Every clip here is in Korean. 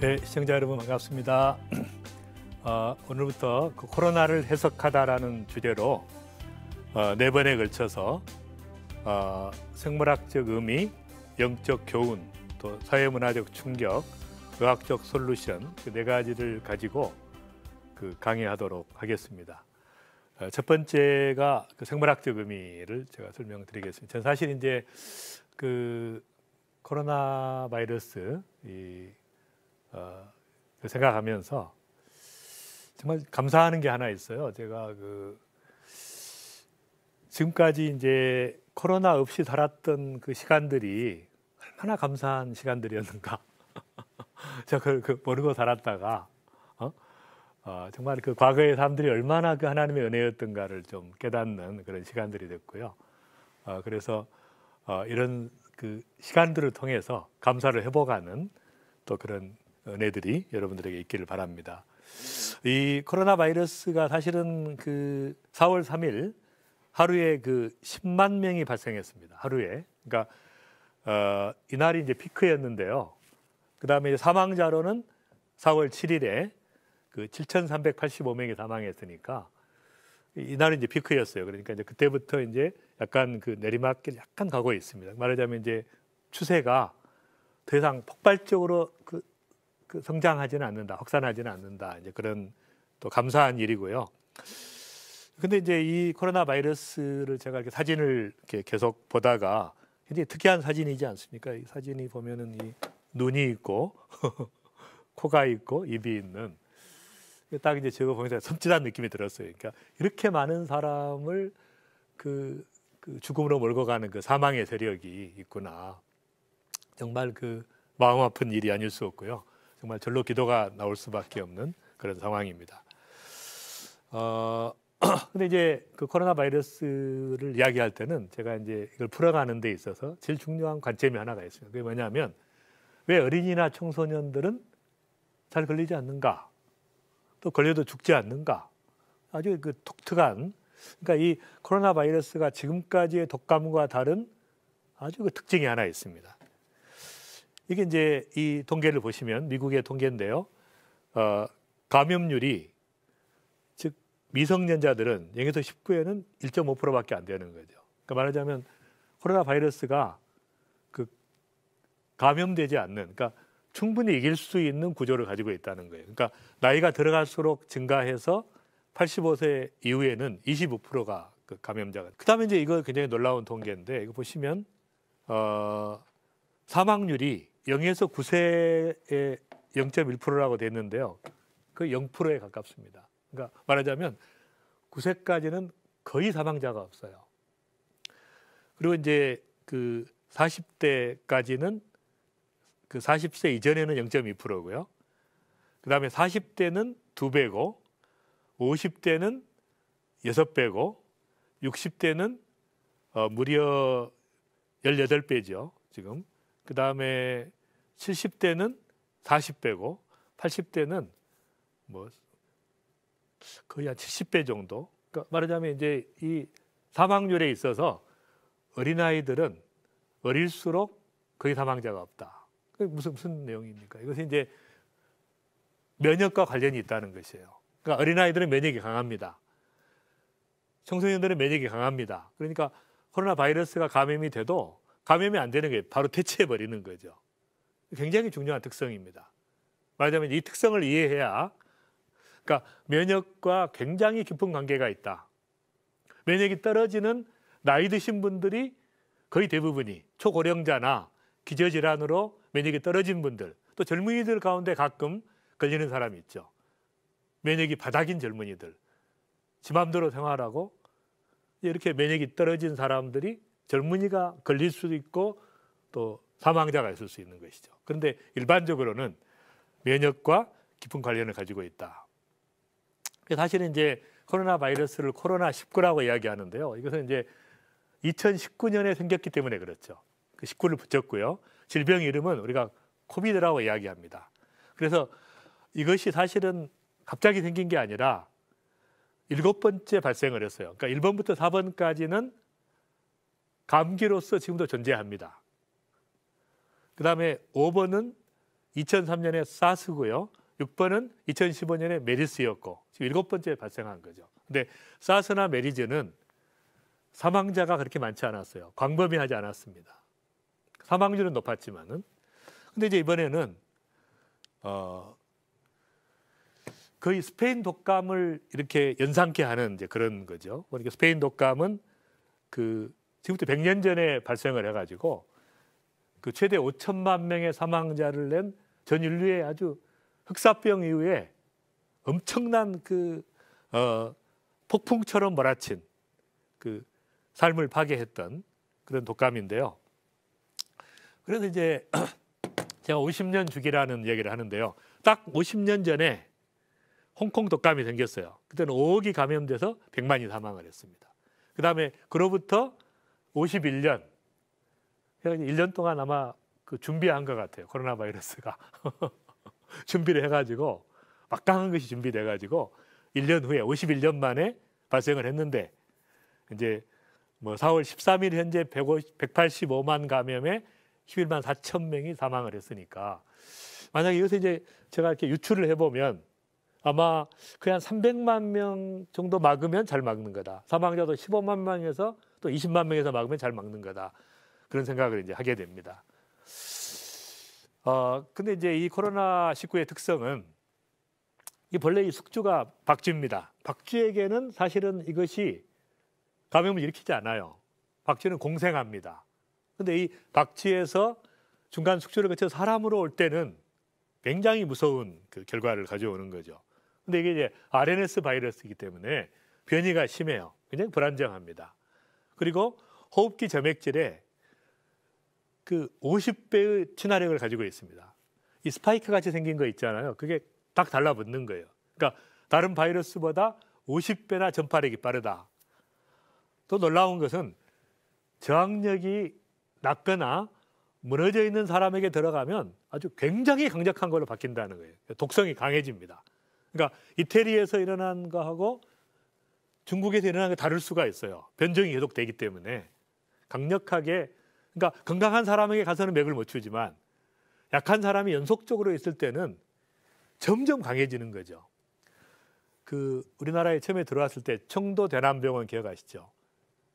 네, 시청자 여러분 반갑습니다. 오늘부터 코로나를 해석하다라는 주제로 네 번에 걸쳐서 생물학적 의미, 영적 교훈, 또 사회문화적 충격, 의학적 솔루션 그 네 가지를 가지고 강의하도록 하겠습니다. 첫 번째가 생물학적 의미를 제가 설명드리겠습니다. 저는 사실 이제 코로나 바이러스 생각하면서 정말 감사하는 게 하나 있어요. 제가 지금까지 이제 코로나 없이 살았던 그 시간들이 얼마나 감사한 시간들이었는가. 제가 모르고 살았다가 정말 과거의 사람들이 얼마나 하나님의 은혜였던가를 좀 깨닫는 그런 시간들이 됐고요. 그래서 이런 시간들을 통해서 감사를 회복하는 또 그런 은혜들이 여러분들에게 있기를 바랍니다. 이 코로나 바이러스가 사실은 4월 3일 하루에 10만 명이 발생했습니다. 하루에. 그러니까 이날이 이제 피크였는데요. 그다음에 이제 사망자로는 4월 7일에 7,385명이 사망했으니까 이날이 이제 피크였어요. 그러니까 이제 그때부터 이제 약간 내리막길 약간 가고 있습니다. 말하자면 이제 추세가 더 이상 폭발적으로 성장하지는 않는다, 확산하지는 않는다. 이제 그런 또 감사한 일이고요. 근데 이제 이 코로나 바이러스를 제가 이렇게 사진을 이렇게 계속 보다가 굉장히 특이한 사진이지 않습니까? 이 사진이 보면은 이 눈이 있고 코가 있고 입이 있는 딱 이제 저거 보면서 섬찟한 느낌이 들었어요. 그러니까 이렇게 많은 사람을 죽음으로 몰고 가는 사망의 세력이 있구나. 정말 마음 아픈 일이 아닐 수 없고요. 정말 절로 기도가 나올 수밖에 없는 그런 상황입니다. 근데 이제 코로나 바이러스를 이야기할 때는 제가 이제 이걸 풀어가는 데 있어서 제일 중요한 관점이 하나가 있습니다. 그게 뭐냐면 왜 어린이나 청소년들은 잘 걸리지 않는가? 또 걸려도 죽지 않는가? 아주 독특한, 그러니까 이 코로나 바이러스가 지금까지의 독감과 다른 아주 특징이 하나 있습니다. 이게 이제 이 통계를 보시면 미국의 통계인데요. 감염률이 즉 미성년자들은 0에서 19에는 1.5%밖에 안 되는 거죠. 그러니까 말하자면 코로나 바이러스가 감염되지 않는, 그러니까 충분히 이길 수 있는 구조를 가지고 있다는 거예요. 그러니까 나이가 들어갈수록 증가해서 85세 이후에는 25%가 감염자가. 그다음에 이제 이거 굉장히 놀라운 통계인데 이거 보시면 사망률이 0에서 9세에 0.1%라고 됐는데요. 0%에 가깝습니다. 그러니까 말하자면 9세까지는 거의 사망자가 없어요. 그리고 이제 40대까지는 40세 이전에는 0.2%고요. 그다음에 40대는 2배고 50대는 6배고 60대는 무려 18배죠. 지금. 그다음에 70대는 40배고 80대는 거의 한 70배 정도. 그러니까 말하자면 이제 이 사망률에 있어서 어린아이들은 어릴수록 거의 사망자가 없다. 그게 무슨 내용입니까? 이것은 이제 면역과 관련이 있다는 것이에요. 그러니까 어린아이들은 면역이 강합니다. 청소년들은 면역이 강합니다. 그러니까 코로나 바이러스가 감염이 돼도 감염이 안 되는 게 바로 대체해버리는 거죠. 굉장히 중요한 특성입니다. 말하자면 이 특성을 이해해야, 그러니까 면역과 굉장히 깊은 관계가 있다. 면역이 떨어지는 나이 드신 분들이 거의 대부분이 초고령자나 기저질환으로 면역이 떨어진 분들, 또 젊은이들 가운데 가끔 걸리는 사람이 있죠. 면역이 바닥인 젊은이들, 지 맘대로 생활하고 이렇게 면역이 떨어진 사람들이 젊은이가 걸릴 수도 있고 또 사망자가 있을 수 있는 것이죠. 그런데 일반적으로는 면역과 깊은 관련을 가지고 있다. 사실은 이제 코로나 바이러스를 코로나19라고 이야기하는데요. 이것은 이제 2019년에 생겼기 때문에 그렇죠. 19를 붙였고요. 질병 이름은 우리가 코비드라고 이야기합니다. 그래서 이것이 사실은 갑자기 생긴 게 아니라 7번째 발생을 했어요. 그러니까 1번부터 4번까지는 감기로서 지금도 존재합니다. 그 다음에 5번은 2003년에 사스고요. 6번은 2015년에 메르스였고 지금 7번째 발생한 거죠. 근데 사스나 메르스는 사망자가 그렇게 많지 않았어요. 광범위하지 않았습니다. 사망률은 높았지만은. 근데 이제 이번에는 거의 스페인 독감을 이렇게 연상케 하는 이제 그런 거죠. 그러니까 스페인 독감은 그 지금부터 100년 전에 발생을 해가지고 그 최대 5천만 명의 사망자를 낸 전 인류의 아주 흑사병 이후에 엄청난 그 폭풍처럼 몰아친 그 삶을 파괴했던 그런 독감인데요. 그래서 이제 제가 50년 주기라는 얘기를 하는데요. 딱 50년 전에 홍콩 독감이 생겼어요. 그때는 5억이 감염돼서 100만이 사망을 했습니다. 그 다음에 그로부터 51년, 1년 동안 아마 그 준비한 것 같아요. 코로나 바이러스가. 준비를 해가지고 막강한 것이 준비돼가지고 1년 후에 51년 만에 발생을 했는데 이제 뭐 4월 13일 현재 185만 감염에 11만 4천 명이 사망을 했으니까 만약에 이것을 이제 제가 이렇게 유추를 해보면 아마 그냥 300만 명 정도 막으면 잘 막는 거다. 사망자도 15만 명에서 또 20만 명에서 막으면 잘 막는 거다. 그런 생각을 이제 하게 됩니다. 근데 이제 이 코로나19의 특성은 이 본래 이 숙주가 박쥐입니다. 박쥐에게는 사실은 이것이 감염을 일으키지 않아요. 박쥐는 공생합니다. 근데 이 박쥐에서 중간 숙주를 거쳐 사람으로 올 때는 굉장히 무서운 그 결과를 가져오는 거죠. 근데 이게 이제 RNS 바이러스이기 때문에 변이가 심해요. 굉장히 불안정합니다. 그리고 호흡기 점액질에 그 50배의 친화력을 가지고 있습니다. 이 스파이크 같이 생긴 거 있잖아요. 그게 딱 달라붙는 거예요. 그러니까 다른 바이러스보다 50배나 전파력이 빠르다. 또 놀라운 것은 저항력이 낮거나 무너져 있는 사람에게 들어가면 아주 굉장히 강력한 걸로 바뀐다는 거예요. 독성이 강해집니다. 그러니까 이태리에서 일어난 거하고 중국에서 일어난 게 다를 수가 있어요. 변종이 계속 되기 때문에 강력하게, 그러니까 건강한 사람에게 가서는 맥을 못 추지만 약한 사람이 연속적으로 있을 때는 점점 강해지는 거죠. 그 우리나라에 처음에 들어왔을 때 청도 대남병원 기억하시죠?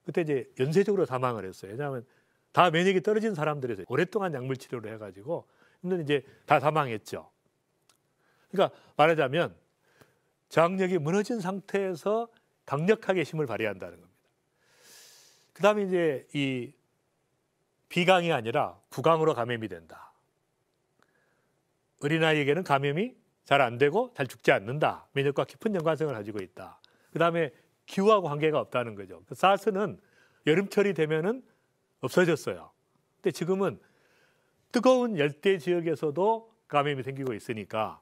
그때 이제 연쇄적으로 사망을 했어요. 왜냐하면 다免疫이 떨어진 사람들에서 오랫동안 약물 치료를 해가지고 근데 이제 다 사망했죠. 그러니까 말하자면 저항력이 무너진 상태에서 강력하게 힘을 발휘한다는 겁니다. 그 다음에 이제 이 비강이 아니라 구강으로 감염이 된다. 어린아이에게는 감염이 잘 안 되고 잘 죽지 않는다. 면역과 깊은 연관성을 가지고 있다. 그 다음에 기후하고 관계가 없다는 거죠. 사스는 여름철이 되면은 없어졌어요. 근데 지금은 뜨거운 열대 지역에서도 감염이 생기고 있으니까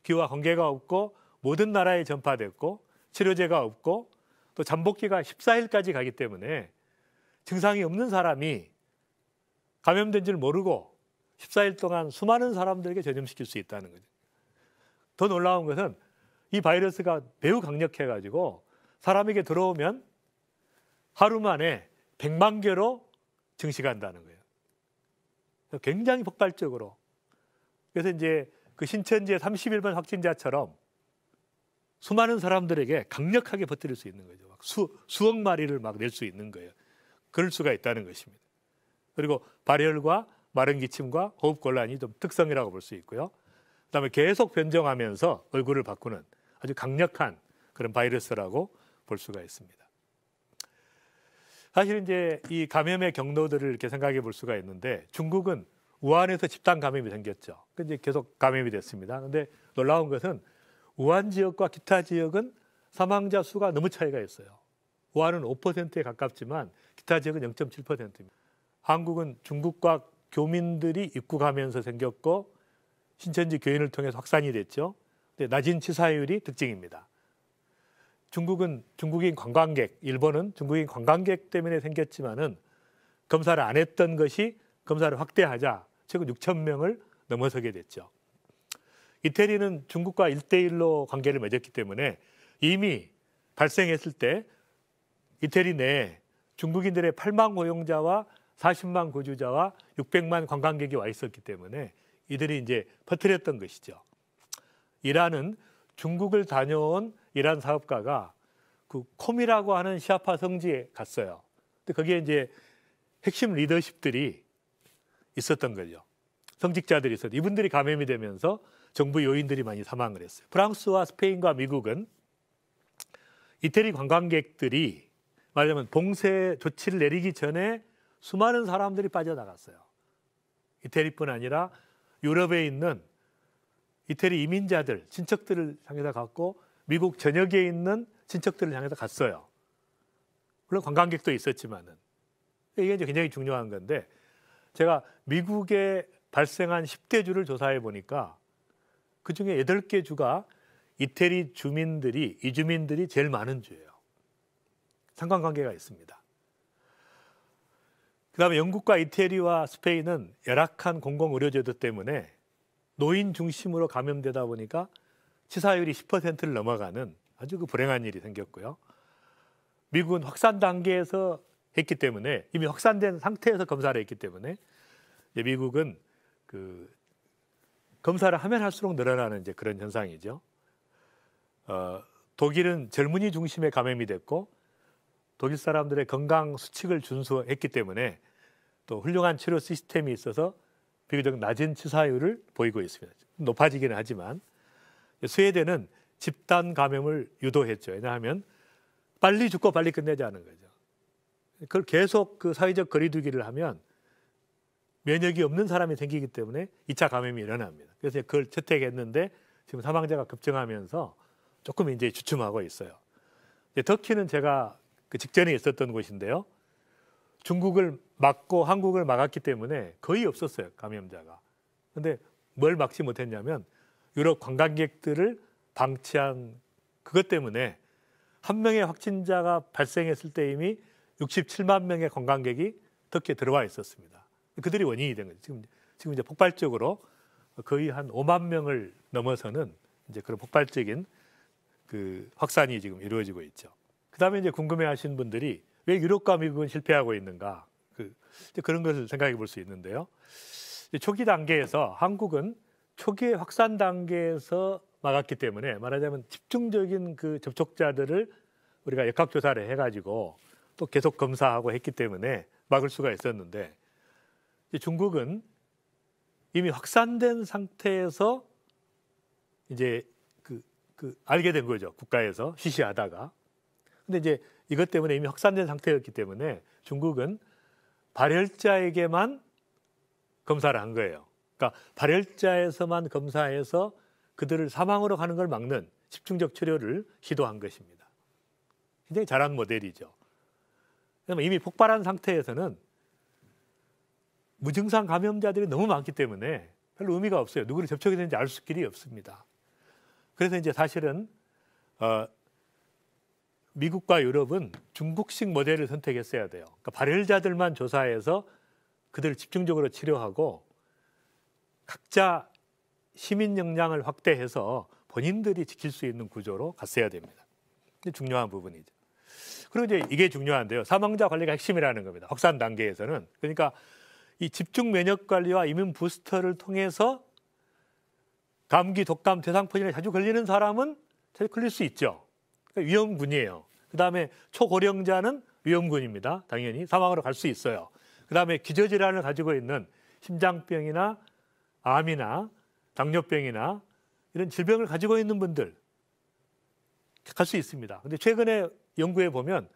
기후와 관계가 없고 모든 나라에 전파됐고 치료제가 없고 또 잠복기가 14일까지 가기 때문에 증상이 없는 사람이 감염된 줄 모르고 14일 동안 수많은 사람들에게 전염시킬 수 있다는 거죠. 더 놀라운 것은 이 바이러스가 매우 강력해가지고 사람에게 들어오면 하루 만에 100만 개로 증식한다는 거예요. 굉장히 폭발적으로. 그래서 이제 그 신천지의 31번 확진자처럼 수많은 사람들에게 강력하게 퍼뜨릴 수 있는 거죠. 수억 마리를 막 낼 수 있는 거예요. 그럴 수가 있다는 것입니다. 그리고 발열과 마른 기침과 호흡곤란이 좀 특성이라고 볼 수 있고요. 그다음에 계속 변종하면서 얼굴을 바꾸는 아주 강력한 그런 바이러스라고 볼 수가 있습니다. 사실 이제 이 감염의 경로들을 이렇게 생각해 볼 수가 있는데 중국은 우한에서 집단 감염이 생겼죠. 근데 계속 감염이 됐습니다. 그런데 놀라운 것은 우한 지역과 기타 지역은 사망자 수가 너무 차이가 있어요. 우한은 5%에 가깝지만 기타 지역은 0.7%입니다. 한국은 중국과 교민들이 입국하면서 생겼고 신천지 교인을 통해서 확산이 됐죠. 근데 낮은 치사율이 특징입니다. 중국은 중국인 관광객, 일본은 중국인 관광객 때문에 생겼지만은 검사를 안 했던 것이 검사를 확대하자 최근 6천 명을 넘어서게 됐죠. 이태리는 중국과 1대1로 관계를 맺었기 때문에 이미 발생했을 때 이태리 내에 중국인들의 8만 고용자와 40만 거주자와 600만 관광객이 와 있었기 때문에 이들이 이제 퍼뜨렸던 것이죠. 이란은 중국을 다녀온 이란 사업가가 그 콤이라고 하는 시아파 성지에 갔어요. 근데 거기에 이제 핵심 리더십들이 있었던 거죠. 성직자들이 있었는데 이분들이 감염이 되면서 정부 요인들이 많이 사망을 했어요. 프랑스와 스페인과 미국은 이태리 관광객들이 말하자면 봉쇄 조치를 내리기 전에 수많은 사람들이 빠져나갔어요. 이태리뿐 아니라 유럽에 있는 이태리 이민자들, 친척들을 향해서 갔고 미국 전역에 있는 친척들을 향해서 갔어요. 물론 관광객도 있었지만은 이게 이제 굉장히 중요한 건데 제가 미국에 발생한 10대 주를 조사해 보니까 그중에 8개 주가 이태리 주민들이 이주민들이 제일 많은 주예요. 상관관계가 있습니다. 그다음에 영국과 이태리와 스페인은 열악한 공공의료제도 때문에 노인 중심으로 감염되다 보니까 치사율이 10%를 넘어가는 아주 그 불행한 일이 생겼고요. 미국은 확산 단계에서 했기 때문에 이미 확산된 상태에서 검사를 했기 때문에 이제 미국은 그 검사를 하면 할수록 늘어나는 이제 그런 현상이죠. 독일은 젊은이 중심의 감염이 됐고 독일 사람들의 건강 수칙을 준수했기 때문에 또 훌륭한 치료 시스템이 있어서 비교적 낮은 치사율을 보이고 있습니다. 높아지기는 하지만 스웨덴은 집단 감염을 유도했죠. 왜냐하면 빨리 죽고 빨리 끝내자는 거죠. 그걸 계속 그 사회적 거리두기를 하면 면역이 없는 사람이 생기기 때문에 2차 감염이 일어납니다. 그래서 그걸 채택했는데 지금 사망자가 급증하면서 조금 이제 주춤하고 있어요. 터키는 제가 그 직전에 있었던 곳인데요. 중국을 막고 한국을 막았기 때문에 거의 없었어요, 감염자가. 근데 뭘 막지 못했냐면 유럽 관광객들을 방치한 그것 때문에 한 명의 확진자가 발생했을 때 이미 67만 명의 관광객이 터키에 들어와 있었습니다. 그들이 원인이 된 거죠. 지금 이제 폭발적으로 거의 한 5만 명을 넘어서는 이제 그런 폭발적인 그 확산이 지금 이루어지고 있죠. 그다음에 이제 궁금해하시는 분들이 왜 유럽과 미국은 실패하고 있는가? 그런 것을 생각해 볼 수 있는데요. 초기 단계에서 한국은 초기의 확산 단계에서 막았기 때문에 말하자면 집중적인 그 접촉자들을 우리가 역학조사를 해가지고 또 계속 검사하고 했기 때문에 막을 수가 있었는데 중국은 이미 확산된 상태에서 이제 알게 된 거죠. 국가에서 시시하다가. 근데 이제 이것 때문에 이미 확산된 상태였기 때문에 중국은 발열자에게만 검사를 한 거예요. 그러니까 발열자에서만 검사해서 그들을 사망으로 가는 걸 막는 집중적 치료를 시도한 것입니다. 굉장히 잘한 모델이죠. 왜냐하면 이미 폭발한 상태에서는 무증상 감염자들이 너무 많기 때문에 별로 의미가 없어요. 누구를 접촉했는지 알 수 길이 없습니다. 그래서 이제 사실은 미국과 유럽은 중국식 모델을 선택했어야 돼요. 그러니까 발열자들만 조사해서 그들을 집중적으로 치료하고 각자 시민 역량을 확대해서 본인들이 지킬 수 있는 구조로 갔어야 됩니다. 이게 중요한 부분이죠. 그리고 이제 이게 중요한데요. 사망자 관리가 핵심이라는 겁니다. 확산 단계에서는. 그러니까 이 집중 면역 관리와 이뮨 부스터를 통해서 감기, 독감, 대상포진에 자주 걸리는 사람은 자주 걸릴 수 있죠. 그러니까 위험군이에요. 그다음에 초고령자는 위험군입니다. 당연히 사망으로 갈 수 있어요. 그다음에 기저질환을 가지고 있는 심장병이나 암이나 당뇨병이나 이런 질병을 가지고 있는 분들 갈 수 있습니다. 근데 최근에 연구해 보면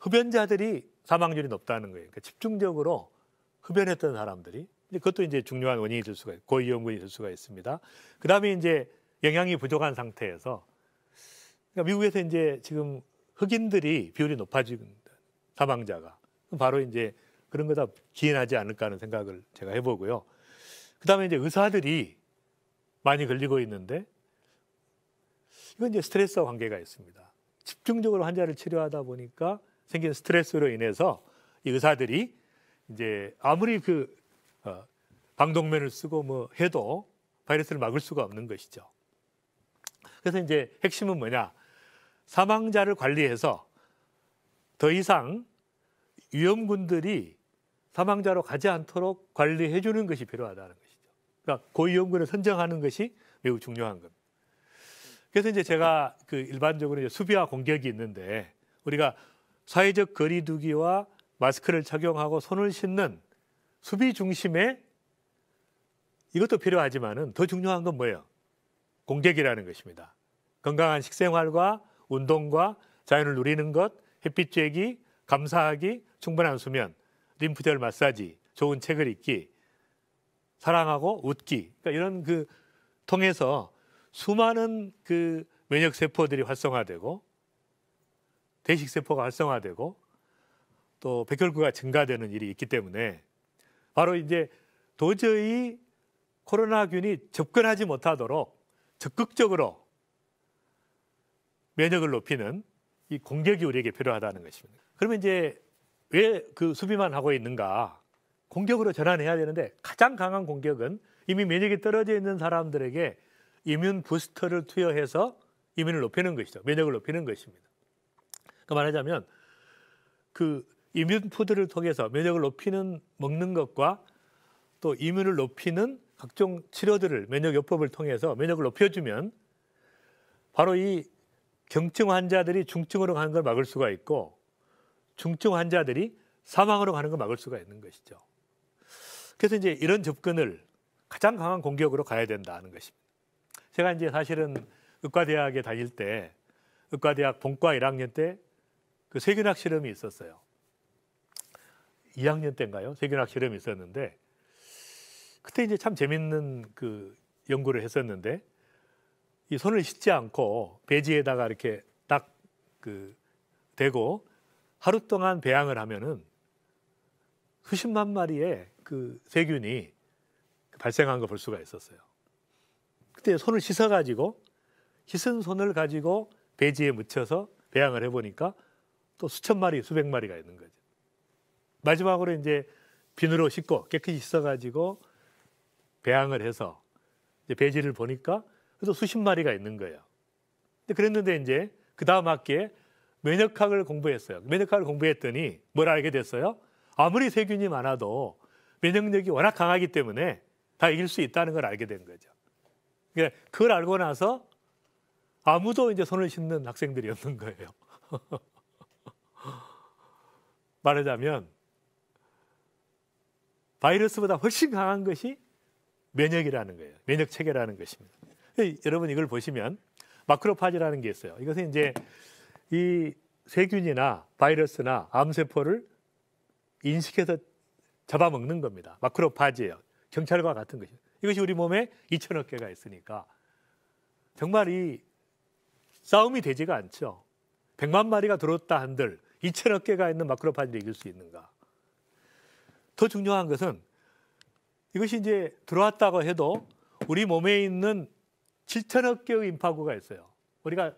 흡연자들이 사망률이 높다는 거예요. 그러니까 집중적으로 흡연했던 사람들이 그것도 이제 중요한 원인이 될 수가 있고 고위험군이 될 수가 있습니다. 그다음에 이제 영양이 부족한 상태에서 그러니까 미국에서 이제 지금 흑인들이 비율이 높아지는 사망자가 바로 이제 그런 거다 기인하지 않을까 하는 생각을 제가 해보고요. 그다음에 이제 의사들이 많이 걸리고 있는데 이건 이제 스트레스와 관계가 있습니다. 집중적으로 환자를 치료하다 보니까 생긴 스트레스로 인해서 이 의사들이 이제 아무리 방독면을 쓰고 뭐 해도 바이러스를 막을 수가 없는 것이죠. 그래서 이제 핵심은 뭐냐? 사망자를 관리해서 더 이상 위험군들이 사망자로 가지 않도록 관리해 주는 것이 필요하다는 것이죠. 그러니까 고위험군을 선정하는 것이 매우 중요한 겁니다. 그래서 이제 제가 그 일반적으로 이제 수비와 공격이 있는데 우리가 사회적 거리두기와 마스크를 착용하고 손을 씻는 수비 중심의 이것도 필요하지만은 더 중요한 건 뭐예요? 공격이라는 것입니다. 건강한 식생활과 운동과 자연을 누리는 것, 햇빛 쬐기, 감사하기, 충분한 수면, 림프절 마사지, 좋은 책을 읽기, 사랑하고 웃기. 그러니까 이런 그 통해서 수많은 그 면역 세포들이 활성화되고 대식 세포가 활성화되고 또 백혈구가 증가되는 일이 있기 때문에 바로 이제 도저히 코로나균이 접근하지 못하도록 적극적으로 면역을 높이는 이 공격이 우리에게 필요하다는 것입니다. 그러면 이제 왜 그 수비만 하고 있는가? 공격으로 전환해야 되는데 가장 강한 공격은 이미 면역이 떨어져 있는 사람들에게 이뮨 부스터를 투여해서 이뮨을 높이는 것이죠. 면역을 높이는 것입니다. 그러니까 말하자면 그 이뮨 푸드를 통해서 면역을 높이는 먹는 것과 또 이뮨을 높이는 각종 치료들을 면역 요법을 통해서 면역을 높여주면 바로 이 경증 환자들이 중증으로 가는 걸 막을 수가 있고 중증 환자들이 사망으로 가는 걸 막을 수가 있는 것이죠. 그래서 이제 이런 접근을 가장 강한 공격으로 가야 된다는 것입니다. 제가 이제 사실은 의과대학에 다닐 때 의과대학 본과 1학년 때 그 세균학 실험이 있었어요. 2학년 때인가요? 세균학 실험이 있었는데 그때 이제 참 재밌는 그 연구를 했었는데 이 손을 씻지 않고 배지에다가 이렇게 딱 그 대고 하루 동안 배양을 하면은 수십만 마리의 그 세균이 발생한 걸 볼 수가 있었어요. 그때 손을 씻어가지고 씻은 손을 가지고 배지에 묻혀서 배양을 해보니까 또 수천 마리, 수백 마리가 있는 거죠. 마지막으로 이제 비누로 씻고 깨끗이 씻어가지고 배양을 해서 이제 배지를 보니까 또 수십 마리가 있는 거예요. 근데 그랬는데 이제 그 다음 학기에 면역학을 공부했어요. 면역학을 공부했더니 뭘 알게 됐어요? 아무리 세균이 많아도 면역력이 워낙 강하기 때문에 다 이길 수 있다는 걸 알게 된 거죠. 그러니까 그걸 알고 나서 아무도 이제 손을 씻는 학생들이 없는 거예요. 말하자면 바이러스보다 훨씬 강한 것이 면역이라는 거예요. 면역 체계라는 것입니다. 여러분 이걸 보시면 마크로파지라는 게 있어요. 이것은 이제 이 세균이나 바이러스나 암세포를 인식해서 잡아먹는 겁니다. 마크로파지예요. 경찰과 같은 것이죠. 이것이 우리 몸에 2천억 개가 있으니까 정말 이 싸움이 되지가 않죠. 100만 마리가 들어왔다 한들 2천억 개가 있는 마크로파지를 이길 수 있는가? 더 중요한 것은 이것이 이제 들어왔다고 해도 우리 몸에 있는 7천억 개의 임파구가 있어요. 우리가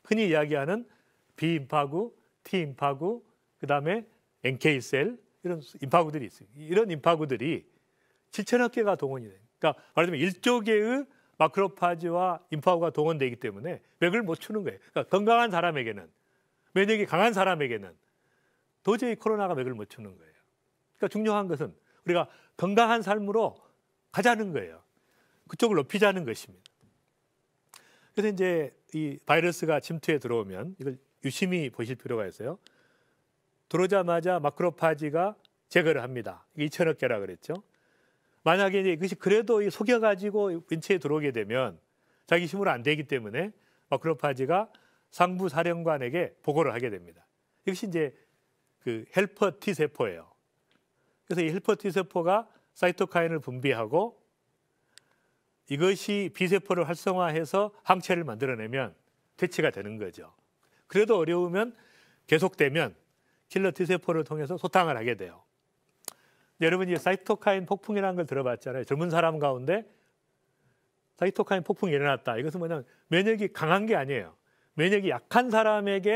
흔히 이야기하는 B임파구, T임파구, 그 다음에 NK셀 이런 임파구들이 있어요. 이런 임파구들이 7천억 개가 동원이 돼요. 그러니까 말하자면 1조 개의 마크로파지와 임파구가 동원되기 때문에 맥을 못 추는 거예요. 그러니까 건강한 사람에게는, 면역이 강한 사람에게는 도저히 코로나가 맥을 못 추는 거예요. 그러니까 중요한 것은 우리가 건강한 삶으로 가자는 거예요. 그쪽을 높이자는 것입니다. 그래서 이제 이 바이러스가 침투해 들어오면 이걸 유심히 보실 필요가 있어요. 들어오자마자 마크로파지가 제거를 합니다. 2천억 개라 그랬죠. 만약에 이제 이것이 그래도 속여가지고 인체에 들어오게 되면 자기 힘으로 안 되기 때문에 마크로파지가 상부 사령관에게 보고를 하게 됩니다. 이것이 이제 그 헬퍼 T 세포예요. 그래서 이 헬퍼 T 세포가 사이토카인을 분비하고 이것이 B 세포를 활성화해서 항체를 만들어내면 퇴치가 되는 거죠. 그래도 어려우면 계속되면 킬러 T 세포를 통해서 소탕을 하게 돼요. 여러분 이제 사이토카인 폭풍이라는 걸 들어봤잖아요. 젊은 사람 가운데 사이토카인 폭풍이 일어났다. 이것은 뭐냐면 면역이 강한 게 아니에요. 면역이 약한 사람에게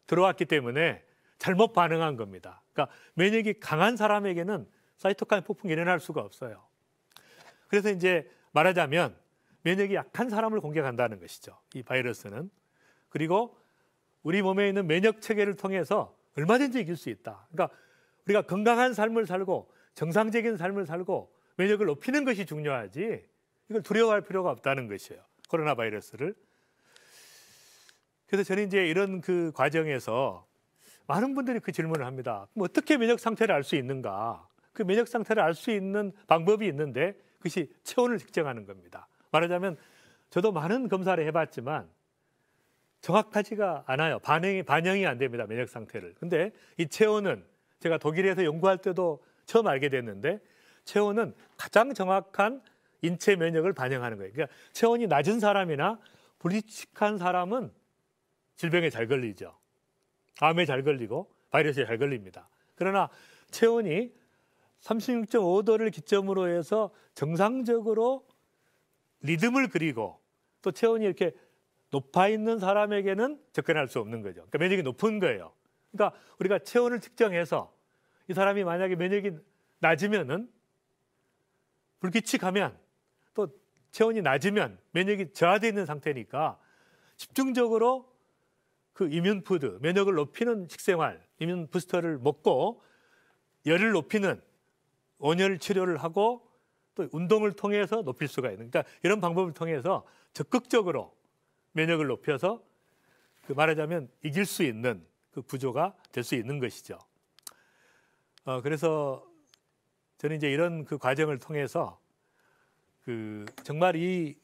들어왔기 때문에 잘못 반응한 겁니다. 그러니까 면역이 강한 사람에게는 사이토카인 폭풍이 일어날 수가 없어요. 그래서 이제 말하자면 면역이 약한 사람을 공격한다는 것이죠. 이 바이러스는. 그리고 우리 몸에 있는 면역 체계를 통해서 얼마든지 이길 수 있다. 그러니까 우리가 건강한 삶을 살고 정상적인 삶을 살고 면역을 높이는 것이 중요하지 이걸 두려워할 필요가 없다는 것이에요. 코로나 바이러스를. 그래서 저는 이제 이런 그 과정에서 많은 분들이 그 질문을 합니다. 그럼 어떻게 면역 상태를 알 수 있는가? 그 면역 상태를 알 수 있는 방법이 있는데 그것이 체온을 측정하는 겁니다. 말하자면 저도 많은 검사를 해봤지만 정확하지가 않아요. 반영이 안 됩니다. 면역 상태를. 근데 이 체온은 제가 독일에서 연구할 때도 처음 알게 됐는데 체온은 가장 정확한 인체 면역을 반영하는 거예요. 그러니까 체온이 낮은 사람이나 불규칙한 사람은 질병에 잘 걸리죠. 암에 잘 걸리고 바이러스에 잘 걸립니다. 그러나 체온이 36.5도를 기점으로 해서 정상적으로 리듬을 그리고 또 체온이 이렇게 높아 있는 사람에게는 접근할 수 없는 거죠. 그러니까 면역이 높은 거예요. 그러니까 우리가 체온을 측정해서 이 사람이 만약에 면역이 낮으면은 불규칙하면 또 체온이 낮으면 면역이 저하되어 있는 상태니까 집중적으로 그 이뮨푸드, 면역을 높이는 식생활, 이뮨 부스터를 먹고 열을 높이는 온열 치료를 하고 또 운동을 통해서 높일 수가 있는. 그러니까 이런 방법을 통해서 적극적으로 면역을 높여서 그 말하자면 이길 수 있는 그 구조가 될 수 있는 것이죠. 그래서 저는 이제 이런 그 과정을 통해서 그 정말 이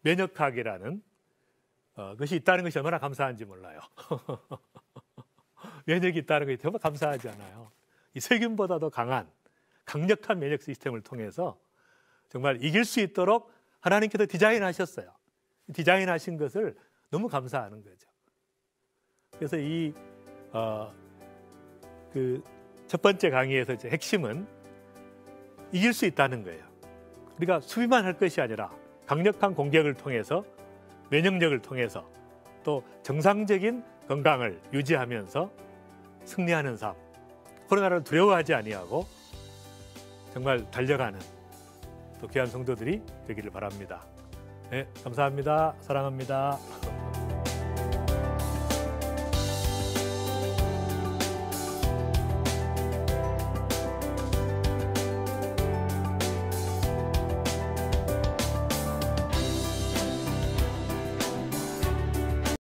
면역학이라는 것이 있다는 것이 얼마나 감사한지 몰라요. 면역이 있다는 것이 정말 감사하지 않아요. 이 세균보다도 강력한 면역 시스템을 통해서 정말 이길 수 있도록 하나님께서 디자인하셨어요. 디자인하신 것을 너무 감사하는 거죠. 그래서 이 그 첫 번째 강의에서 이제 핵심은 이길 수 있다는 거예요. 우리가 수비만 할 것이 아니라 강력한 공격을 통해서 면역력을 통해서 또 정상적인 건강을 유지하면서 승리하는 삶, 코로나를 두려워하지 아니하고 정말 달려가는 또 귀한 성도들이 되기를 바랍니다. 네, 감사합니다. 사랑합니다.